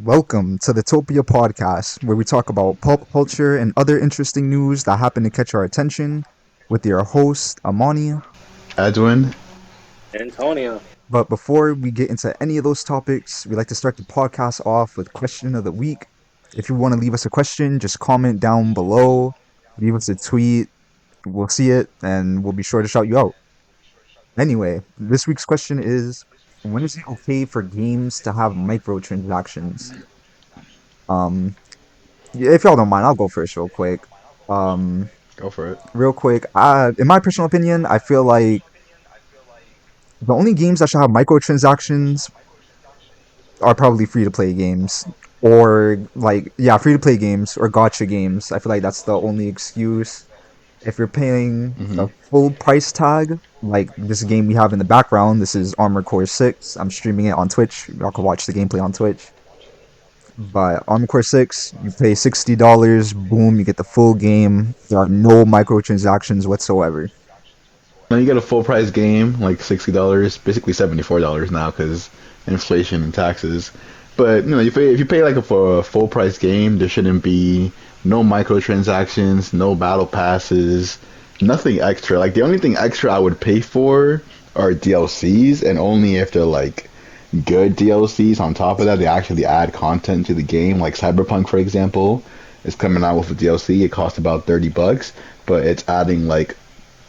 welcome to the Topia podcast, where we talk about pulp culture and other interesting news that happen to catch our attention with your host, Amani. Edwin. Antonio. But before we get into any of those topics, we like to start the podcast off with question of the week. If you want to leave us a question, just comment down below, leave us a tweet, we'll see it, and we'll be sure to shout you out. Anyway, this week's question is, when is it okay for games to have microtransactions? Yeah, if y'all don't mind, I'll go first real quick. Um, Go for it. Real quick, in my personal opinion, I feel like the only games that should have microtransactions are probably free to play games, or free to play games or gotcha games. I feel like that's the only excuse. If you're paying hmm a full price tag, like this game we have in the background, this is Armored Core 6. I'm streaming it on Twitch. Y'all can watch the gameplay on Twitch. But Armored Core 6, you pay $60, boom, you get the full game. There are no microtransactions whatsoever. Now you get a full price game, like $60, basically $74 now because inflation and taxes. But if you pay like for a full price game, there shouldn't be no microtransactions, no battle passes, nothing extra. Like the only thing extra I would pay for are DLCs, and only if they're like good DLCs. On top of that, they actually add content to the game. Like Cyberpunk, for example, is coming out with a DLC. It costs about $30, but it's adding like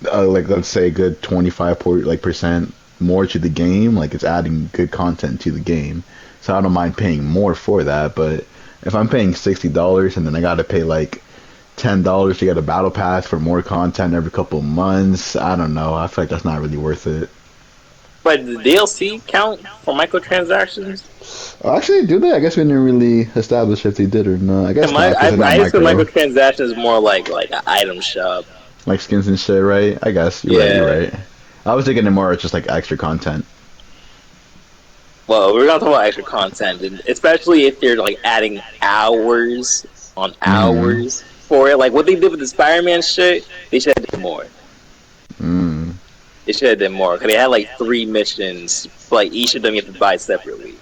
let's say a good 25 like percent more to the game. Like it's adding good content to the game. So I don't mind paying more for that. But if I'm paying $60 and then I gotta pay like $10 to get a battle pass for more content every couple of months, I don't know. I feel like that's not really worth it. But the DLC count for microtransactions? Actually, do they? I guess we didn't really establish if they did or not. I guess I, not, 'cause they're not I just feel micro. microtransactions more like an item shop. Like skins and shit, right? I guess you're right. You're right. I was thinking it more just like extra content. Well, we're not talking about extra content, and especially if they're like adding hours on Mm. hours for it. Like what they did with the Spider-Man shit, they should have done more. Mm. They should have done more because they had like 3 missions. Like each of them you have to buy separately.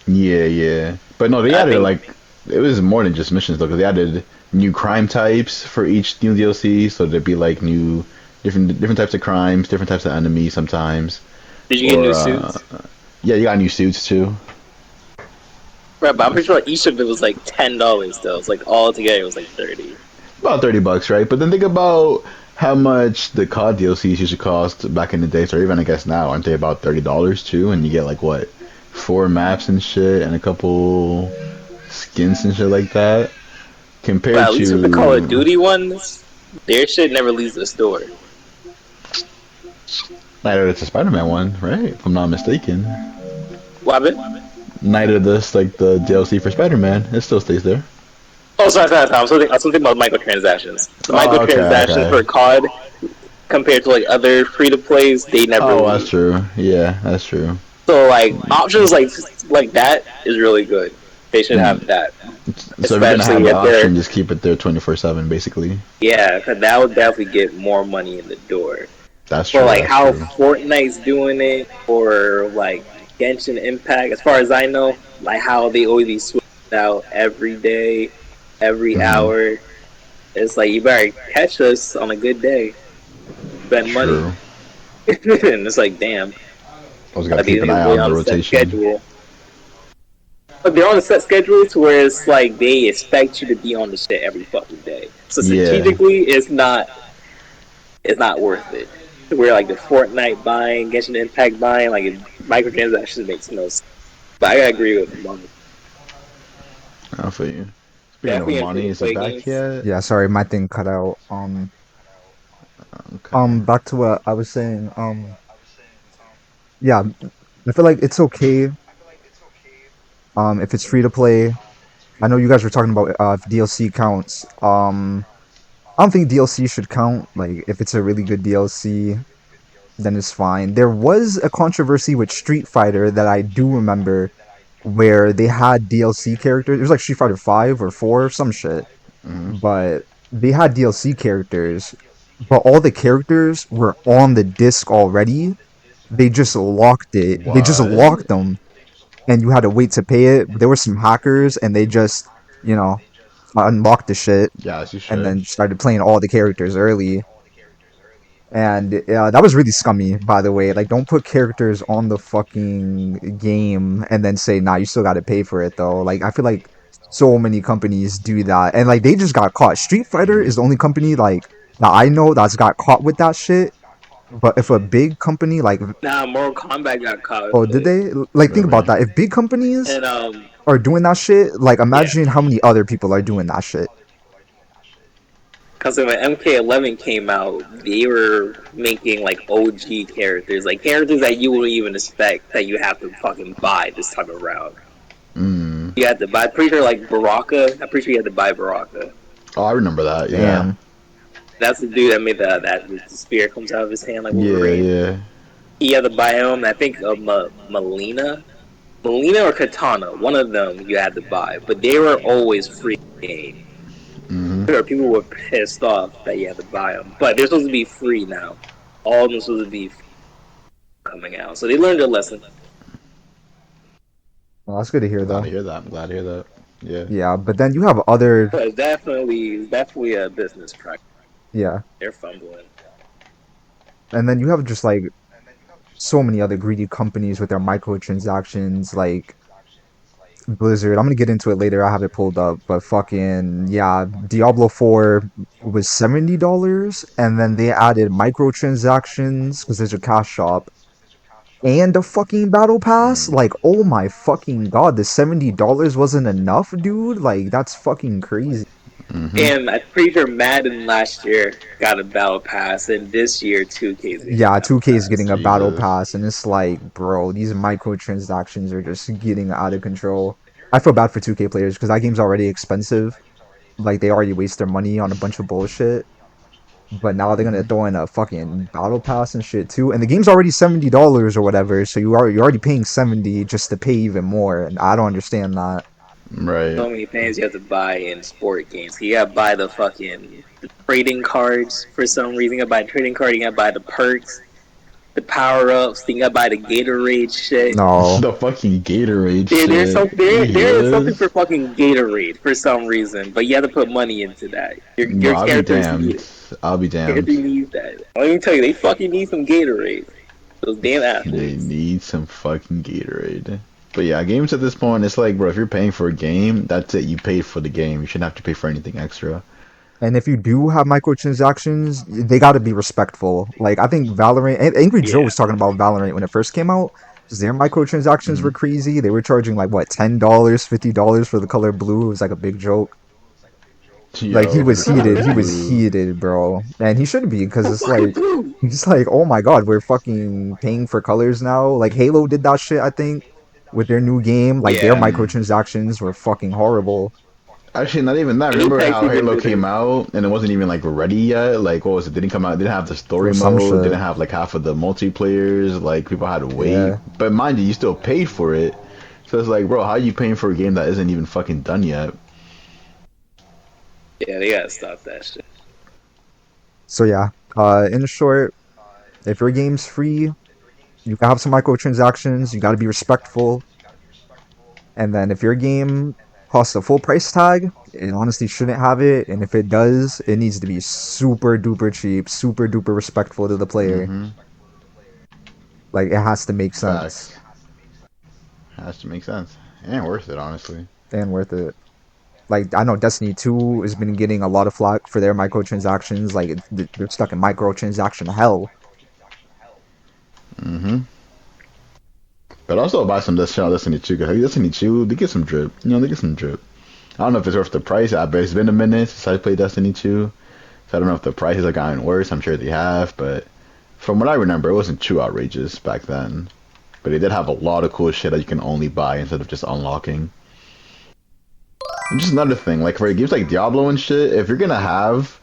Yeah, yeah. But no, they I added think like it was more than just missions though, because they added new crime types for each new DLC, so there'd be like new different types of crimes, different types of enemies sometimes. did you get Or new suits? yeah, you got new suits too. Right, but I'm pretty sure each of it was like $10 though. It's like all together it was like 30. About $30, right? But then think about how much the COD DLCs used to cost back in the days, or even I guess now, aren't they about $30 too? And you get like what, 4 maps and shit, and a couple skins and shit like that. But Compared at least with the Call of to Duty ones, their shit never leaves the store. Night of the Spider-Man one, right? If I'm not mistaken. What happened? Night of this, like the DLC for Spider-Man, it still stays there. Oh, sorry. I was thinking about microtransactions. The Oh, okay, microtransactions okay. for COD compared to like other free to plays, they never Oh, that's leave. true. Yeah, that's true. So like options like that is really good. They should Mm. have that, So if you're gonna have especially the if they're option, just keep it there 24/7, basically. yeah, 'cause that would definitely get more money in the door. That's For true. like That's how true. Fortnite's doing it, or like Genshin Impact, as far as I know, like how they always be switching out every day, every hmm hour. It's like you better catch us on a good day, spend money, True. and it's like damn, Always gotta like keep these an eye niggas really on the on a set rotation. schedule. But they're on a set schedule to where it's like they expect you to be on the shit every fucking day. So Yeah. strategically, it's not worth it. Where like the Fortnite buying, Genshin Impact buying, like microtransactions makes no sense. But I gotta agree with Money. I feel you. Speaking of Definitely in free money, to is it play back games. yet? Yeah, sorry, my thing cut out. Okay. Back to what I was saying. Yeah, I feel like it's okay. If it's free to play. I know you guys were talking about if DLC counts. I don't think DLC should count. Like, if it's a really good DLC, then it's fine. There was a controversy with Street Fighter that I do remember, where they had DLC characters. It was like Street Fighter 5 or 4 or some shit. hmm But they had DLC characters, but all the characters were on the disc already. They just locked it. They just What? locked them. and you had to wait to pay it. There were some hackers, and they just, you know, unlocked the shit Yeah, as you and should. then started playing all the characters early. And that was really scummy, by the way. Like, don't put characters on the fucking game and then say, nah, you still got to pay for it, though. Like, I feel like so many companies do that. And, like, they just got caught. Street Fighter is the only company, like, that I know that's got caught with that shit. But if a big company, like, Nah, Mortal Kombat got caught oh, with did it, they? Like, think about Really? that. If big companies and are doing that shit, like, yeah, imagine how many other people are doing that shit. because when MK11 came out, they were making like OG characters, like characters that you wouldn't even expect that you have to fucking buy this time around. Mm. You had to buy, pretty sure like Baraka. I'm pretty sure you had to buy Baraka. Oh, I remember that. Yeah. Damn. That's the dude that made the spear comes out of his hand like Yeah, Wolverine. yeah. He had to buy him. I think Melina or Katana. One of them you had to buy, but they were always free game. Hmm. People were pissed off that you had to buy them, but they're supposed to be free now. All of them supposed to be coming out, so they learned their lesson. Well, that's good to hear, Glad to though. hear that. I'm glad to hear that. Yeah. Yeah, but then you have other, But it's definitely a business practice. yeah. They're fumbling. And then you have just like so many other greedy companies with their microtransactions, like Blizzard. I'm gonna get into it later. I have it pulled up, but fucking yeah, Diablo 4 was $70, and then they added microtransactions because there's a cash shop and a fucking battle pass. Mm. Like, oh my fucking god, the $70 wasn't enough, dude. Like, that's fucking crazy. Hmm. And I'm pretty sure Madden last year got a battle pass, and this year 2K is getting a Yeah, battle 2K is pass. getting a battle Jesus. pass, and it's like, bro, these microtransactions are just getting out of control. I feel bad for 2K players because that game's already expensive. Like, they already waste their money on a bunch of bullshit. But now they're gonna Hmm. throw in a fucking battle pass and shit too. And the game's already $70 or whatever, so you're already paying 70 just to pay even more. And I don't understand that. Right. So many things you have to buy in sport games. You gotta buy the trading cards for some reason. You gotta buy a trading card. You gotta buy the perks, the power ups. You gotta buy the Gatorade shit. No. The fucking Gatorade There's shit. some there is something Yes. for fucking Gatorade for some reason, but you have to put money into that. No, Your I'll be characters need damned. it. I'll be Character damned. needs that. Let me tell you, they fucking need some Gatorade. Those damn They athletes. need some fucking Gatorade. But yeah, games at this point, it's like, bro, if you're paying for a game, that's it. You paid for the game. You shouldn't have to pay for anything extra. And if you do have microtransactions, they gotta be respectful. Like, I think Valorant, Angry Joe Yeah. was talking about Valorant when it first came out. 'Cause their microtransactions Hmm. were crazy. They were charging like what, $10, $50 for the color blue. It was like a big joke. Like, he Yo, for the was color heated. He was blue. heated, bro. And he should be, because Oh, it's fucking like, blue. he's like, oh my god, we're fucking paying for colors now. Like, Halo did that shit, I think, with their new game. Like, their Yeah. Hmm. microtransactions were fucking horrible. Actually, not even that. Remember Apex how even Halo did came it. out and it wasn't even like ready yet? Like, what was it? Didn't come out. Didn't have the story Or some mode. shit. Didn't have like half of the multiplayers. Like, people had to wait. Yeah. But mind you, you still paid for it. So it's like, bro, how are you paying for a game that isn't even fucking done yet? Yeah, they gotta stop that shit. So yeah, in short, if your game's free, you can have some microtransactions. You got to be respectful. And then if your game costs a full price tag, it honestly shouldn't have it. And if it does, it needs to be super duper cheap, super duper respectful to the player. Mm-hmm. Like, it has to make sense Facts. Has to make sense. And worth it, honestly. and worth it. Like, I know Destiny 2 has been getting a lot of flack for their microtransactions. Like, they're stuck in microtransaction hell. Mm-hmm. But also buy some Destiny 2, because Destiny 2, they get some drip. You know, they get some drip. I don't know if it's worth the price. I bet it's been a minute since I played Destiny 2. So I don't know if the prices have gotten worse. I'm sure they have, but from what I remember, it wasn't too outrageous back then. But they did have a lot of cool shit that you can only buy instead of just unlocking. And just another thing, like for games like Diablo and shit, if you're gonna have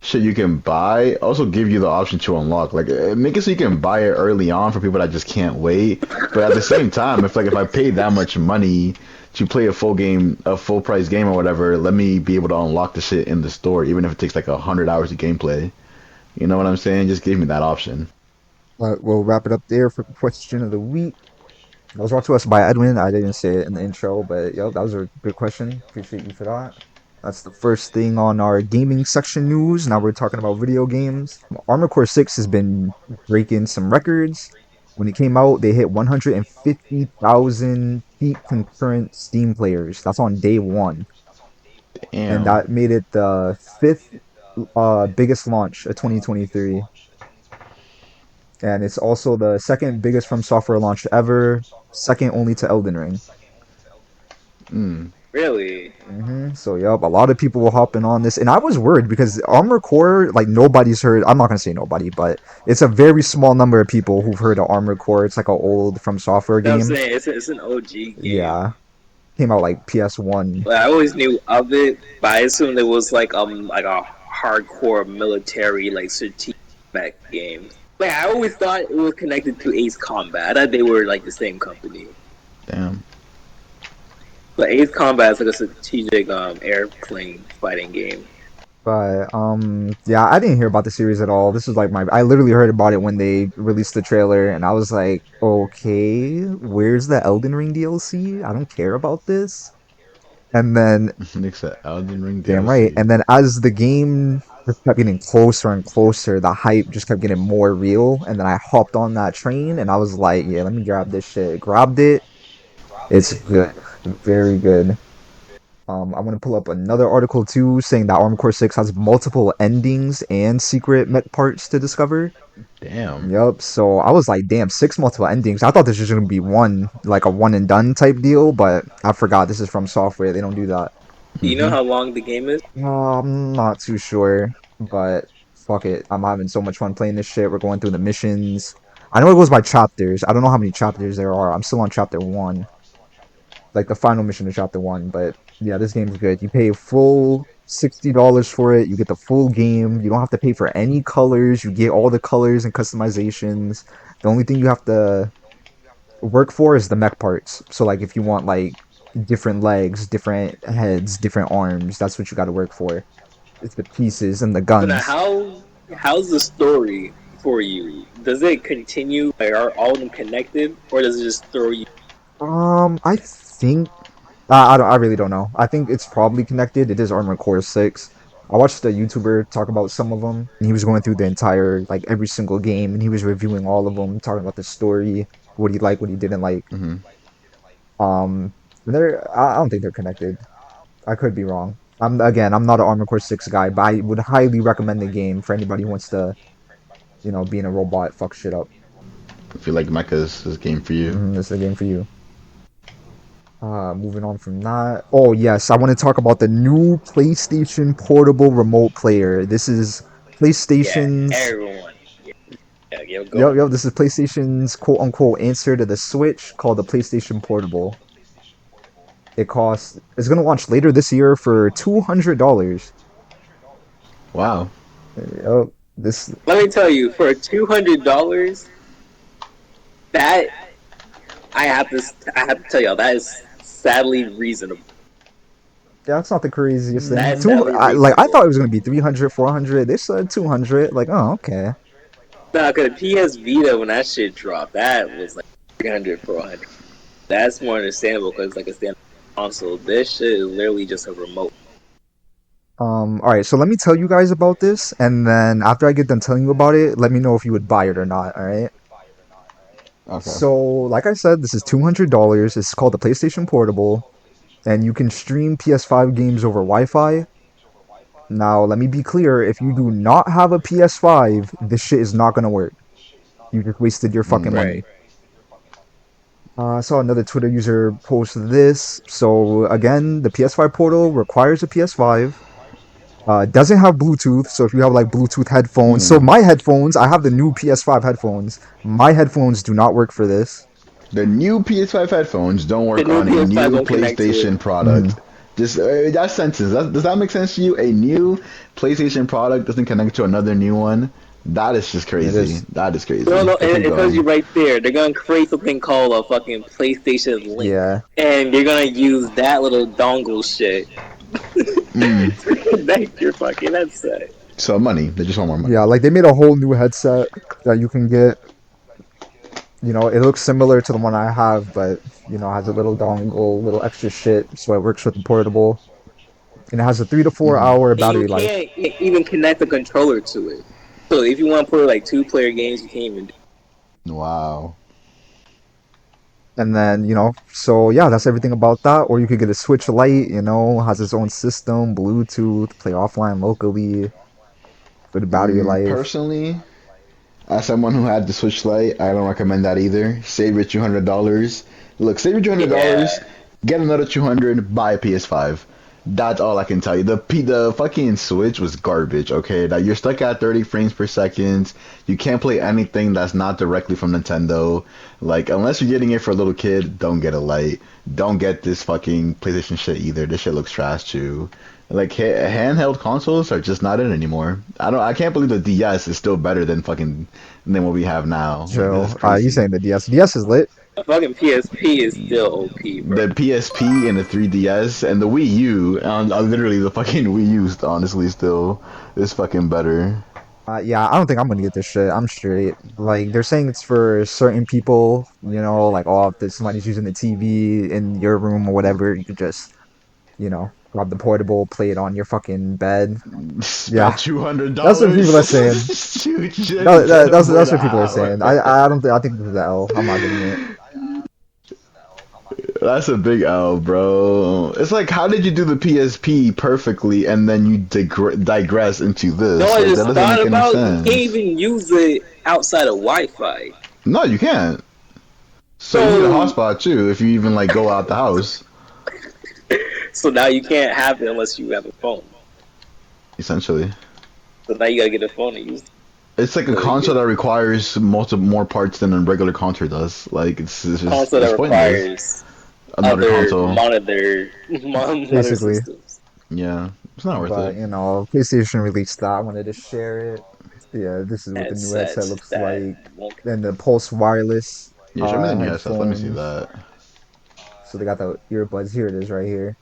shit you can buy, also give you the option to unlock. Like make it so you can buy it early on for people that just can't wait. But at the same time, if I paid that much money to play a full game, a full price game or whatever, let me be able to unlock the shit in the store, even if it takes like 100 hours of gameplay. You know what I'm saying? Just give me that option. But we'll wrap it up there for question of the week. That was brought to us by Edwin. I didn't say it in the intro, but yo, that was a good question. Appreciate you for that. That's the first thing on our gaming section news. Now we're talking about video games. Armored Core 6 has been breaking some records. When it came out, they hit 150,000 peak concurrent Steam players. That's on day one. And Damn. that made it the fifth biggest launch of 2023. And it's also the second biggest From Software launch ever, second only to Elden Ring. Mm. Really? So yep, a lot of people were hopping on this, and I was worried because Armored Core, like nobody's heard. I'm not gonna say nobody, but it's a very small number of people who've heard of Armored Core. It's like an old From Software You know what I'm game. saying? It's an OG game. Yeah, came out like PS1. But I always knew of it, but I assumed it was like a hardcore military like strategic mech game. Like I always thought it was connected to Ace Combat. I thought they were like the same company. Damn. But Ace Combat is like a strategic airplane fighting game. But yeah, I didn't hear about the series at all. This is like I literally heard about it when they released the trailer, and I was like, okay, where's the Elden Ring DLC? I don't care about this. And then Nick said Elden Ring damn right. DLC. And then as the game just kept getting closer and closer, the hype just kept getting more real. And then I hopped on that train and I was like, yeah, let me grab this shit. Grabbed it. It's good. Very good. I want to pull up another article too saying that Armored Core 6 has multiple endings and secret mech parts to discover. Damn. Yup. So I was like, damn, six multiple endings. I thought this was gonna be one, like a one and done type deal, but I forgot this is From Software. They don't do that. Do you know Mm-hmm. how long the game is? I'm not too sure, but fuck it. I'm having so much fun playing this shit. We're going through the missions. I know it goes by chapters. I don't know how many chapters there are. I'm still on chapter one, like the final mission of chapter one. But yeah, this game's good. You pay full $60 for it. You get the full game. You don't have to pay for any colors. You get all the colors and customizations. The only thing you have to work for is the mech parts. So like if you want like different legs, different heads, different arms, that's what you got to work for. It's the pieces and the So now guns. how's the story for you? Does it continue? Like are all of them connected, or does it just throw you? I think I really don't know. I think it's probably connected. It is Armored Core 6. I watched a YouTuber talk about some of them, and he was going through the entire like every single game, and he was reviewing all of them, talking about the story, what he liked, what he didn't like. Mm-hmm. Um, I don't think they're connected. I could be wrong. I'm not an Armored Core 6 guy, but I would highly recommend the game for anybody who wants to, being a robot, fuck shit up. I feel like Mecha's this game for you. This is a game for you. Moving on from that. Oh yes, I want to talk about the new PlayStation Portable Remote Player. This is Yeah, PlayStation's. everyone. Yeah, Yo, go. yo, this is PlayStation's quote unquote answer to the Switch called the PlayStation Portable. It's gonna launch later this year for $200. Wow. Yo, this Let me tell you, for $200, that I have to tell y'all that is sadly reasonable. Yeah, that's not the craziest thing. That's sadly I reasonable. thought it was gonna be 300, 400. They said 200. Like, oh, okay. Nah, cause PS Vita when that shit dropped, that was like 300, 400. That's more understandable because it's like a standard console. This shit is literally just a remote. All right. So let me tell you guys about this, and then after I get done telling you about it, let me know if you would buy it or not. All right. Okay. So, like I said, this is $200. It's called the PlayStation Portable, and you can stream PS5 games over Wi-Fi. Now, let me be clear: if you do not have a PS5, this shit is not gonna work. You just wasted your fucking Mm. Right. money. I saw another Twitter user post this. So again, the PS5 Portal requires a PS5. Doesn't have Bluetooth, so if you have like Bluetooth headphones, so Mm. my headphones, I have the new PS5 headphones. My headphones do not work for this. The new PS5 headphones don't The work new on a PS5 new won't connect to it. PlayStation Mhm. product. Just that sentence. Does that make sense to you? A new PlayStation product doesn't connect to another new one. That is just It crazy. is. That is No, crazy. no, But keep it tells you going. right there. They're gonna create something called a fucking PlayStation Link, Yeah. and you're gonna use that little dongle shit Mm. to connect your fucking headset. So money. They just want more money. Yeah, like they made a whole new headset that you can get. it looks similar to the one I have, but has a little dongle, little extra shit, so it works with the portable, and it has a 3 to 4 hour And you battery life. can't even connect the controller to it. So if you want to play like two-player games, you can't even do Wow. And then, so yeah, that's everything about that. Or you could get a Switch Lite, has its own system, Bluetooth, play offline locally, good battery life. Personally, as someone who had the Switch Lite, I don't recommend that either. Save your $200. Look, save your $200, Yeah, get another 200, buy a PS5. That's all I can tell you. The fucking Switch was garbage. Okay, that you're stuck at 30 frames per second. You can't play anything that's not directly from Nintendo. Like unless you're getting it for a little kid, don't get a Lite. Don't get this fucking PlayStation shit either. This shit looks trash too. Like handheld consoles are just not in anymore. I can't believe the DS is still better than fucking than what we have now. Like this is So, you crazy. saying the DS? DS is lit. a fucking PSP is still OP, bro. The PSP and the 3DS and the Wii U, literally the fucking Wii U, honestly, still is fucking better. Yeah, I don't think I'm gonna get this shit. I'm straight. Like they're saying it's for certain people, like if somebody's using the TV in your room or whatever, you could just, grab the portable, play it on your fucking bed. Spend Yeah, $200. that's what people are saying. Shoot shit That, and get that, them that's for that's the what people are hour. saying. I don't think I think this is the L. I'm not getting it. That's a big L, bro. It's like, how did you do the PSP perfectly and then you digress into No, this? I Like, that just doesn't thought make any about you can't sense. even use it outside of Wi-Fi. No, you can't. So you need a So hotspot too if you even like go out the house, so now you can't have it unless you have a phone. essentially. So now you gotta get a phone to use it. It's like a So you console get that requires multiple more parts than a regular console does. Like it's just console that it's pointless. requires Another other console. monitor Basically, systems. Yeah, it's not worth but it. PlayStation released that. I wanted to share it. Yeah, this is what the new headset Headsets looks that like. won't. And the Pulse wireless Yeah, show me the new headsets. Let me see headphones. that. So they got the earbuds. Here it is right here.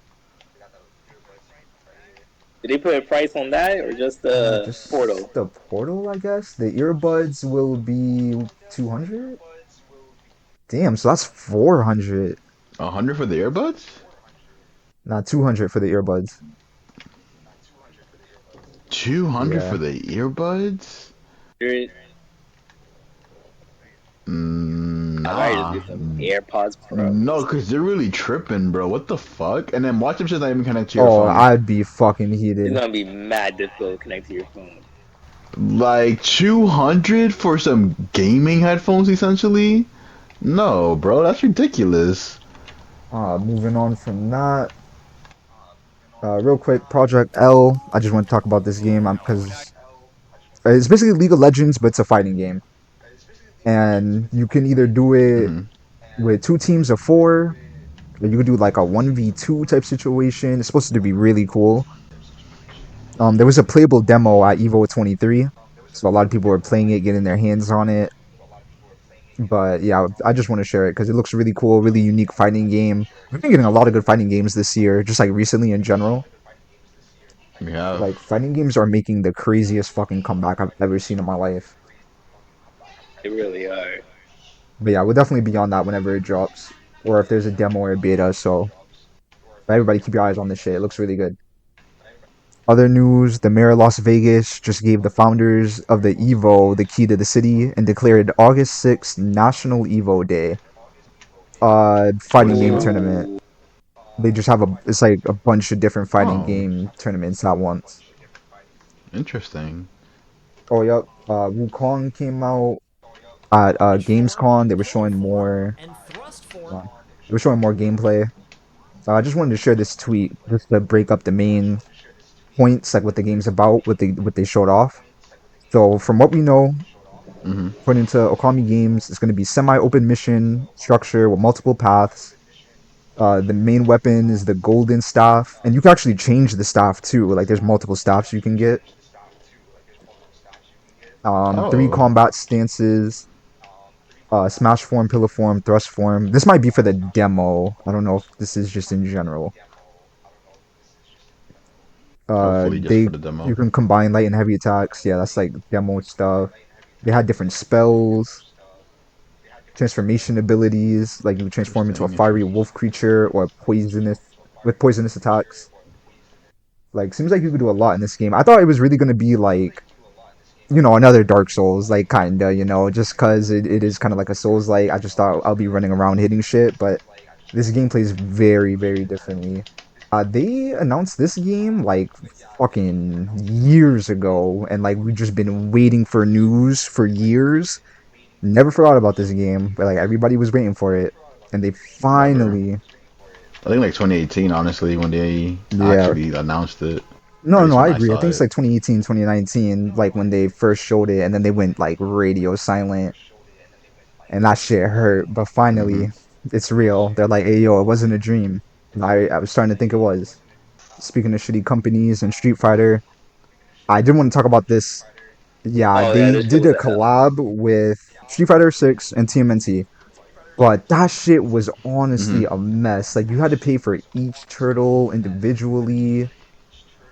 Did they put a price on that or just the Just Portal? the Portal, I guess. The earbuds will be 200. Damn, so that's 400. 100 for the earbuds? Not 200 for the earbuds. 200 for Yeah. the earbuds? I might just Nah. get some AirPods No, Pros. because they're really tripping, bro. What the fuck? And then watch them shit not even connect to your Oh, phone. I'd be fucking It's heated. gonna be mad difficult to connect to your phone. Like 200 for some gaming headphones, essentially? No, bro, that's ridiculous. Moving on from that. Real quick, Project L. I just want to talk about this game because it's basically League of Legends, but it's a fighting game. And you can either do it Hmm. with two teams of four, or you could do like a 1v2 type situation. It's supposed to be really cool. There was a playable demo at Evo 23, so a lot of people were playing it, getting their hands on it. But yeah, I just want to share it because it looks really cool, really unique fighting game. We've been getting a lot of good fighting games this year, just like recently in general. We have. Like fighting games are making the craziest fucking comeback I've ever seen in my life. They really are. But yeah, we'll definitely be on that whenever it drops, or if there's a demo or a beta. So everybody, keep your eyes on this shit. It looks really good. Other news: the mayor of Las Vegas just gave the founders of the Evo the key to the city and declared August 6th National Evo Day. What Fighting is game Evo? tournament. Ooh, They just have it's like a bunch of different fighting Oh, game tournaments at once. interesting. Oh, yep. Wukong came out at Gamescom. They were showing more. They were showing more gameplay. So I just wanted to share this tweet just to break up the main points, like what the game's about, what they showed off. So from what we know, Hmm. according to Okami Games, it's going to be semi-open mission structure with multiple paths. The main weapon is the golden staff, and you can actually change the staff too. Like there's multiple staffs you can get. Three Oh, combat stances: smash form, pillar form, thrust form. This might be for the demo. I don't know if this is just in general. hopefully just They for the demo. You can combine light and heavy attacks. Yeah, that's like demo stuff. They had different spells. transformation abilities, like you would transform into a Interesting, fiery interesting. wolf creature or poisonous attacks. Like seems like you could do a lot in this game. I thought it was really gonna be like another Dark Souls, like kinda, just cause it is kind of like a Souls like. I just thought I'll be running around hitting shit, but this game plays very, very differently. They announced this game like fucking years ago, and like we've just been waiting for news for years. Never forgot about this game, but like everybody was waiting for it, and they Never. finally, I think like 2018, honestly, when they yeah. actually announced it. Or No, at no, least I when I agree. I saw think it's it. like 2018, 2019, like when they first showed it, and then they went like radio silent, and that shit hurt. But Hmm. finally, it's real. They're like, "Hey, yo, it wasn't a dream." I was starting to think it was. Speaking of shitty companies and Street Fighter, I did want to talk about this. Yeah, Oh yeah, they this shit did was a a hell. collab with Street Fighter 6 and TMNT, but that shit was Hmm. honestly a mess. Like you had to pay for each turtle individually.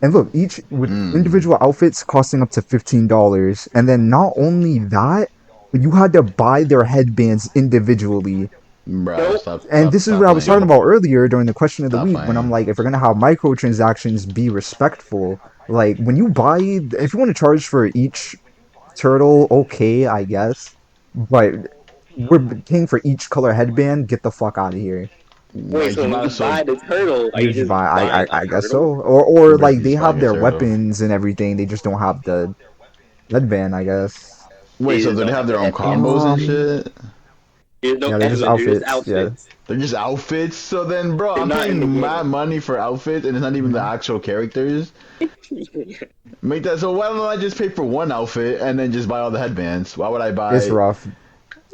And look, each with Mm. individual outfits costing up to $15. And then not only that, but you had to buy their headbands individually. Bro, Nope. stop, And stop, this is stop what I was talking playing. about earlier during the question of the Stop week when I'm playing. like, if we're gonna have microtransactions, be respectful. Like when you buy, if you want to charge for each turtle, okay, I guess. But we're paying for each color headband. Get the fuck out of here. Wait, Like, you so might when you as well buy the turtle, are You you just just buy, buying a I guess so. turtle? Or you're like basically they just buying have a their turtle. weapons and everything. They just don't have the headband, I guess. Wait, They so just do they don't have have the their own headbands. combos and Um, shit? There's no yeah, they're just headbands. They're just outfits. Yeah. outfits. They're just outfits? So then, bro, They're I'm not in the paying mad game. money for outfits and it's not even the Mhm. actual characters. Make that so why don't I just pay for one outfit and then just buy all the headbands? Why would I It's buy rough.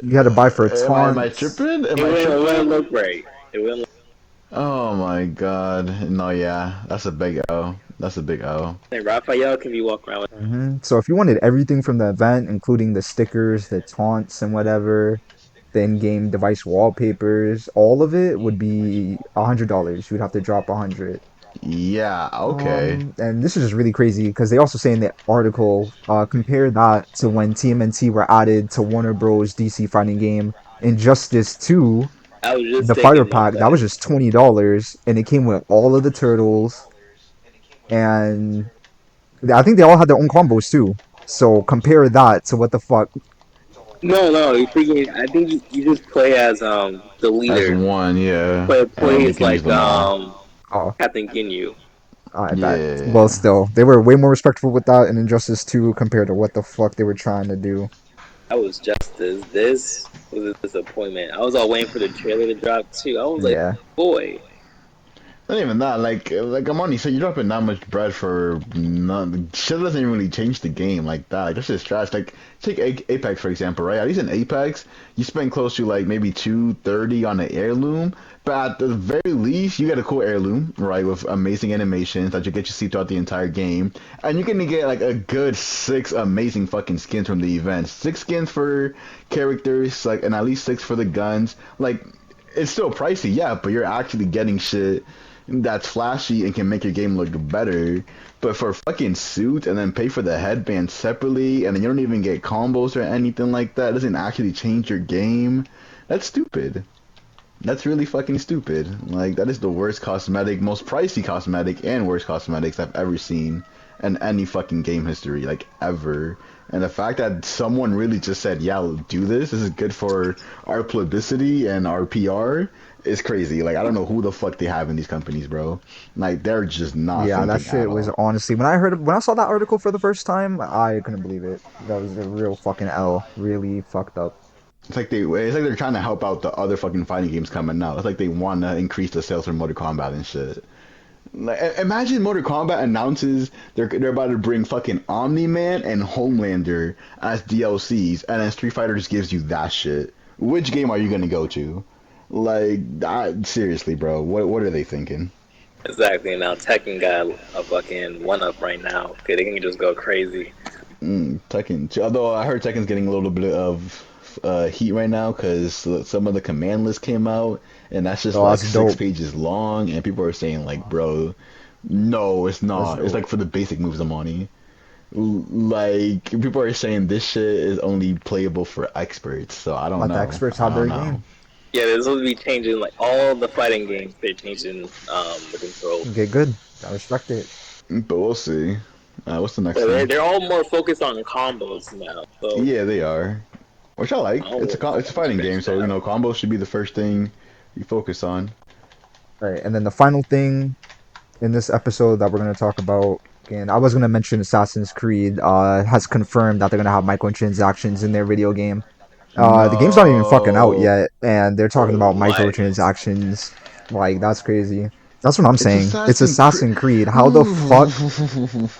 You had to buy for am I taunts. tripping? Am It I wouldn't tripping? look right. It wouldn't. Oh my god. No, yeah. That's a big O. That's a big O. And Raphael can be walking around with. So if you wanted everything from the event, including the stickers, the taunts, and whatever, the in-game device wallpapers, all of it would be $100. You would have to drop 100. Yeah, okay. And this is just really crazy because they also say in the article, compare that to when TMNT were added to Warner Bros. DC fighting game Injustice 2, I was just the fighter thinking about pack. That that. was just $20, and it came with all of the turtles, and I think they all had their own combos too. So compare that to what the fuck? No, no, you freaking. I think you just play as the As leader. one, yeah. Play And you plays can use like them all. Oh, Captain Ginyu. I bet. Well, Yeah. still, they were way more respectful with that in Injustice 2 compared to what the fuck they were trying to do. That was justice. This was a disappointment. I was all waiting for the trailer to drop too. I was like, Yeah. boy, Not even that. Like I'm on. So you're dropping that much bread for none. Shit doesn't even really change the game like that. Like that's just trash. Like take Apex for example, right? At least in Apex, you spend close to like maybe 230 on an heirloom, but at the very least, you get a cool heirloom, right, with amazing animations that you get to see throughout the entire game, and you're gonna get like a good 6 amazing fucking skins from the event. 6 skins for characters, like, and at least 6 for the guns. Like it's still pricey, yeah, but you're actually getting shit that's flashy and can make your game look better. But for fucking suit and then pay for the headband separately and then you don't even get combos or anything like that, it doesn't actually change your game. That's stupid. That's really fucking stupid. Like that is the worst cosmetic, most pricey cosmetic and worst cosmetics I've ever seen in any fucking game history, like ever. And the fact that someone really just said, "Yeah, we'll do this. This is good for our publicity and our PR," is crazy. Like I don't know who the fuck they have in these companies, bro. Like they're just not Yeah, that thinking at shit was all. honestly when I saw that article for the first time, I couldn't believe it. That was a real fucking L. Really fucked up. It's like they're trying to help out the other fucking fighting games coming out. It's like they want to increase the sales for Mortal Kombat and shit. Like, imagine Mortal Kombat announces they're about to bring fucking Omni Man and Homelander as DLCs, and then Street Fighter just gives you that shit. Which game are you gonna go to? Like, seriously, bro, what are they thinking? exactly. Now Tekken got a fucking one up right now. Okay, they can just go crazy. Tekken. Although I heard Tekken's getting a little bit of heat right now because some of the command list came out, and that's just Oh, like that's six dope. pages long, and people are saying like, bro, no, it's That's not. It's dope. like for the basic moves of money. Like people are saying this shit is only playable for experts, so I don't Let the know. experts I have don't their know. game. Yeah, they're supposed to be changing like all the fighting games. They're changing the control. Get good. I respect it. But we'll see. What's the next So they're thing? they're all more focused on combos now. So Yeah, they are. Which I I like. don't It's really it's a fucking fighting game, stretch so you that. know combos should be the first thing you focus on. All right, and then the final thing in this episode that we're going to talk about, and I was going to mention Assassin's Creed has confirmed that they're going to have microtransactions in their video game. The game's not even fucking out No, yet, and they're talking Bro, about what? microtransactions. Like, that's crazy. That's what I'm it's saying. It's Assassin's Creed. Assassin's Creed. How the fuck?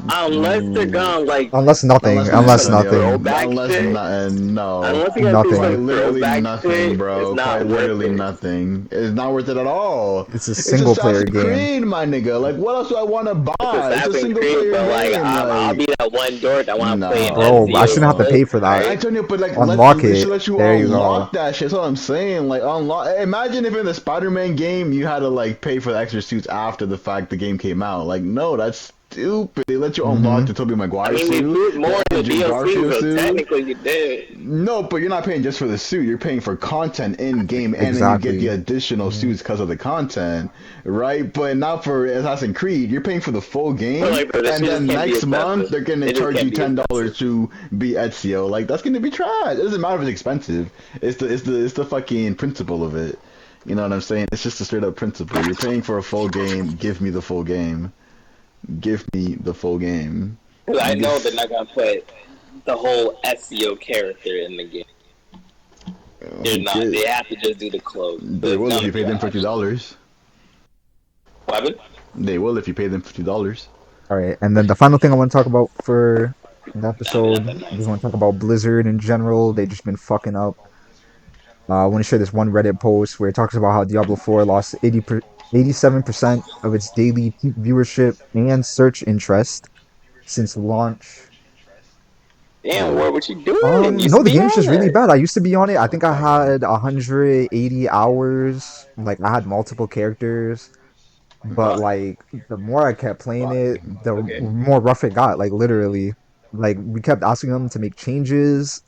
Unless they're gonna like Unless nothing. Unless do Unless nothing, some yo. nothing. throwback Unless shit. nothing. No. Unless you guys do Quite some Nothing. literally throwback nothing, shit, it's bro. Quite not worth literally it. nothing. It's not worth it at all. It's a It's single player Assassin's game. Creed, my nigga. Like, what else do I want to It's buy? It's a Assassin's single Creed, player but like game. I'll Like, be that one dork that want to play an no, Bro, I SEO shouldn't have to no. pay split. for All that. right, Antonio, but like, Unlock they should it. let you There you go. unlock that shit. That's what I'm saying. Like, unlock. Imagine if in the Spider-Man game you had to like pay for the extra suits after the fact the game came out. Like, no, that's stupid. They let you unlock Mm-hmm. the Tobey I Maguire mean they suit, put more the in the Andrew DLC, Garfield so suit. technically you did. No, but you're not paying just for the suit. You're paying for content in game, and then you get the Exactly. additional Mm-hmm. suits because of the content, right? But not for Assassin's Creed. You're paying for the full But game, like, bro, this and shit just then can't be next month excessive. they're gonna It just charge can't you be $10 excessive. to be Ezio. Like that's gonna be trash. It doesn't matter if it's expensive. It's the fucking principle of it. You know what I'm saying? It's just a straight up principle. You're paying for a full game. Give me the full game. Give me the full game. Because I know they're This, not gonna put the whole SEO character in the game. They're not. get They have to just do the clothes. So they it's will if gonna you be pay an them fifty option. dollars. Weapon? They will if you pay them $50. All right, and then the final thing I want to talk about for the I mean, episode, nothing I just nice. want to talk about Blizzard in general. They just been fucking up. I want to share this one Reddit post where it talks about how Diablo 4 lost 87% of its daily peak viewership and search interest since launch. Damn, what you doing? It used No, to the be game's on just really there. bad. I used to be on it. I think I Fuck no. had 180 hours. Like I had multiple characters, but Fuck. like the more I kept playing Fuck. it, the Okay. more rough it got. Like literally, like we kept asking them to make changes,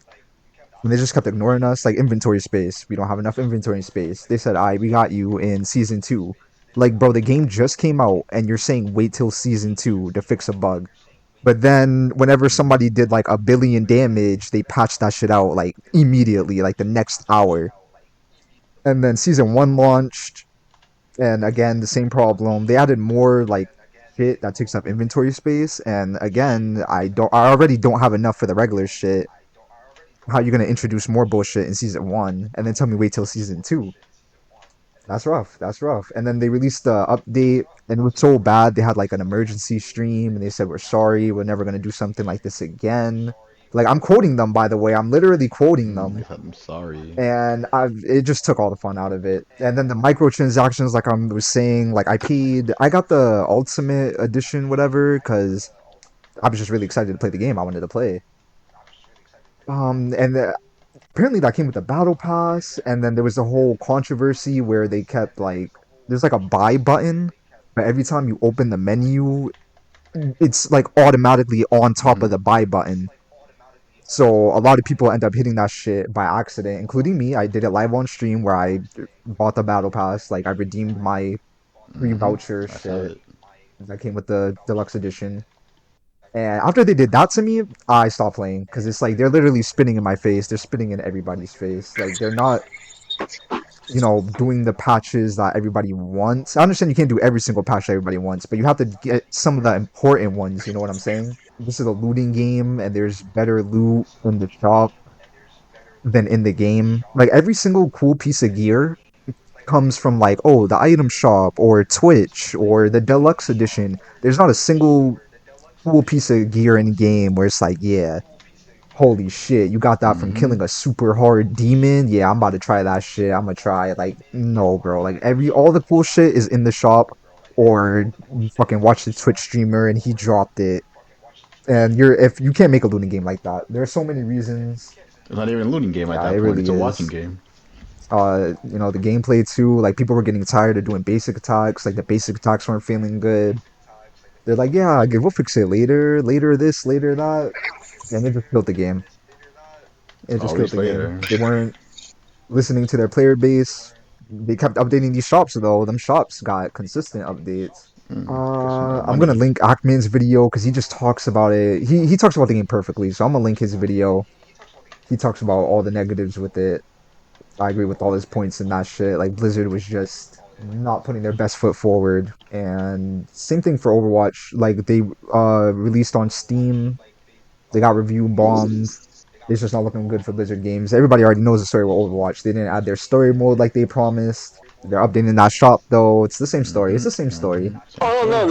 and they just kept ignoring us. Like inventory space, we don't have enough inventory space. They said, "I we got you in season two." Like, bro, the game just came out, and you're saying wait till season two to fix a bug. But then, whenever somebody did like a billion damage, they patched that shit out like immediately, like the next hour. And then season one launched, and again, the same problem. They added more like shit that takes up inventory space, and again, I already don't have enough for the regular shit. How you gonna introduce more bullshit in season one and then tell me wait till season two? That's rough. That's rough. And then they released the update, and it was so bad. They had like an emergency stream, and they said we're sorry. We're never gonna do something like this again. Like I'm quoting them, by the way. I'm literally quoting They them, said I'm sorry. and it just took all the fun out of it. And then the microtransactions, like I was saying, like I got the ultimate edition, whatever, because I was just really excited to play the game. I wanted to play. And apparently that came with the battle pass, and then there was a whole controversy where they kept like there's like a buy button, but every time you open the menu, it's like automatically on top of Hmm. the buy button. So a lot of people end up hitting that shit by accident, including me. I did it live on stream where I bought the battle pass, like I redeemed my free Hmm. voucher I saw shit it. that came with the deluxe edition. And after they did that to me, I stopped playing because it's like they're literally spitting in my face. They're spitting in everybody's face. Like they're not doing the patches that everybody wants. I understand you can't do every single patch that everybody wants, but you have to get some of the important ones, you know what I'm saying? This is a looting game, and there's better loot in the shop than in the game. Like, every single cool piece of gear comes from, like, oh, the item shop, or Twitch, or the deluxe edition. There's not a single cool piece of gear in game where it's like, yeah, holy shit, you got that from Hmm. killing a super hard demon? Yeah, I'm about to try that shit. I'm gonna try it. Like, no, bro. Like, all the cool shit is in the shop, or you fucking watch the Twitch streamer and he dropped it. And if you can't make a looting game like that, there are so many reasons. It's not even a looting game at Yeah, that it point. It's really a watching is. game. The gameplay too. Like, people were getting tired of doing basic attacks. Like, the basic attacks weren't feeling good. They're like, yeah, okay, we'll fix it later, later this, later that, and it just killed the game. It just killed Always the game. later. They weren't listening to their player base. They kept updating these shops though. Them shops got consistent updates. Just I'm gonna money. link Ackman's video because he just talks about it. He talks about the game perfectly, so I'm gonna link his video. He talks about all the negatives with it. I agree with all his points and that shit. Like Blizzard was just not putting their best foot forward, and same thing for Overwatch. Like they released on Steam, they got review bombed. It's just not looking good for Blizzard games. Everybody already knows the story with Overwatch. They didn't add their story mode like they promised. They're updating that shop though. It's the same story. It's the same story. Same Oh story. no,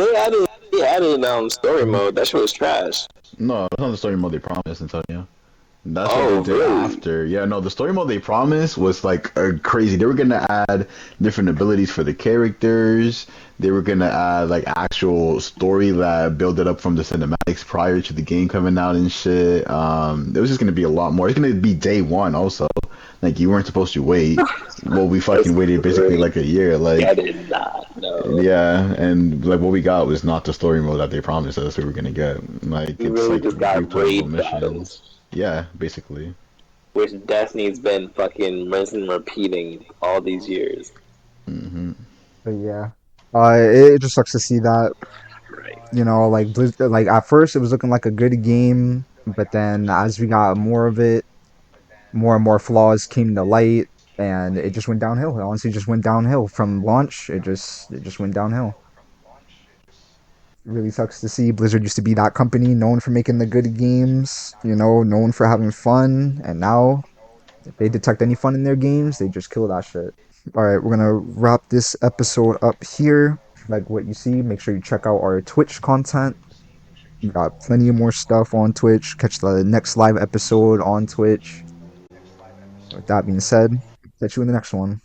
they added story Mhm. mode. That shit was trash. No, that's not the story mode they promised, Antonio. That's what they Oh did really? after. Yeah, no, the story mode they promised was like crazy. They were gonna add different abilities for the characters. They were gonna add like actual story that built it up from the cinematics prior to the game coming out and shit. It was just gonna be a lot more. It's gonna be day one also. Like you weren't supposed to wait. Well, we That's fucking waited basically great. like a year. I Like did not know. yeah, and like what we got was not the story mode that they promised us we were gonna get. Like We it's really like just got replayable raid missions. battles, Yeah, basically. which Destiny's been fucking rinsing and repeating all these years. Hmm. But yeah, it just sucks to see that. Right. Like like at first it was looking like a good game, but then as we got more of it, more and more flaws came to light, and it just went downhill. It honestly just went downhill from launch. It just went downhill. It really sucks to see. Blizzard used to be that company known for making the good games, known for having fun, and now if they detect any fun in their games, they just kill that shit. All right, we're gonna wrap this episode up here. Like what you see, make sure you check out our Twitch content. We got plenty of more stuff on Twitch. Catch the next live episode on Twitch. With that being said, catch you in the next one.